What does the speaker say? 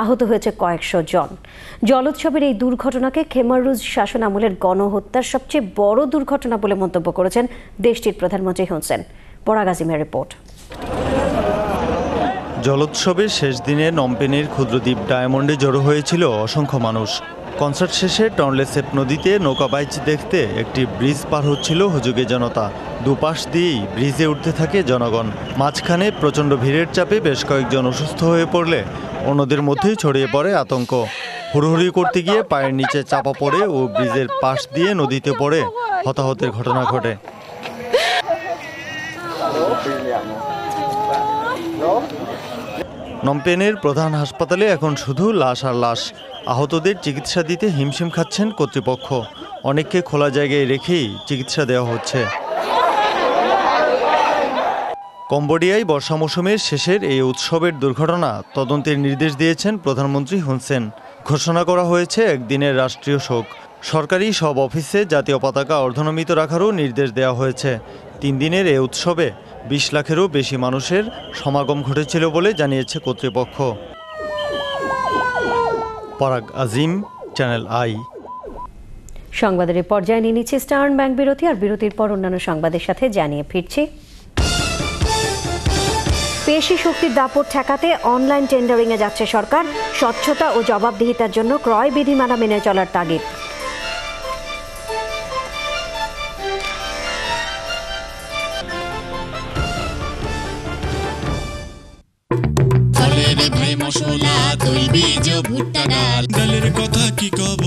আহত হয়েছে কয়েকশো জন। জলোৎসবের এই দুর্ঘটনাকে খেমারুজ শাসন আমলের গণহত্যার সবচেয়ে বড় দুর্ঘটনা বলে মন্তব্য করেছেন দেশটির প্রধানমন্ত্রী হুন সেন। পরাগ আজিমের রিপোর্ট। জলোৎসবের শেষ দিনে নমপেনের ক্ষুদ্রদ্বীপ ডায়মন্ডে জড়ো হয়েছিল অসংখ্য মানুষ। কনসার্ট শেষে টনলেসেপ নদীতে নৌকাবাইচ দেখতে একটি ব্রিজ পার হচ্ছিল হুজুগে জনতা। দুপাশ দিয়েই ব্রিজে উঠতে থাকে জনগণ। মাঝখানে প্রচণ্ড ভিড়ের চাপে বেশ কয়েকজন অসুস্থ হয়ে পড়লে অন্যদের মধ্যেই ছড়িয়ে পড়ে আতঙ্ক। হুড়োহুড়ি করতে গিয়ে পায়ের নিচে চাপা পড়ে ও ব্রিজের পাশ দিয়ে নদীতে পড়ে হতাহতের ঘটনা ঘটে। নমপেনের প্রধান হাসপাতালে এখন শুধু লাশ আর লাশ। আহতদের চিকিৎসা দিতে হিমশিম খাচ্ছেন কর্তৃপক্ষ। অনেককে খোলা জায়গায় রেখেই চিকিৎসা দেওয়া হচ্ছে। কম্বোডিয়ায় বর্ষা মৌসুমের শেষের এই উৎসবের দুর্ঘটনা তদন্তের নির্দেশ দিয়েছেন প্রধানমন্ত্রী হুন সেন। ঘোষণা করা হয়েছে একদিনের রাষ্ট্রীয় শোক। সরকারি সব অফিসে জাতীয় পতাকা অর্ধনমিত রাখারও নির্দেশ দেওয়া হয়েছে। 3 দিনের এই উৎসবে 20 লাখেরও বেশি মানুষের সমাগম ঘটেছিল বলে জানিয়েছে কর্তৃপক্ষ। পরাগ আজিম, চ্যানেল আই। সংবাদের পর্যায়ে নিয়ে নিচ্ছে স্টার্ন ব্যাংক বিরতি, আর বিরতির পর অন্যান্য সংবাদের সাথে জানিয়ে ফিরছি। পেশি শক্তির দাপট ঠেকাতে অনলাইন টেন্ডারিংয়ে যাচ্ছে সরকার। স্বচ্ছতা ও জবাবদিহিতার জন্য ক্রয় বিধিমালা মেনে চলার তাগিদ। মশলা তৈলবীজ ভুট্টা ডাল ডালের কথা কি কব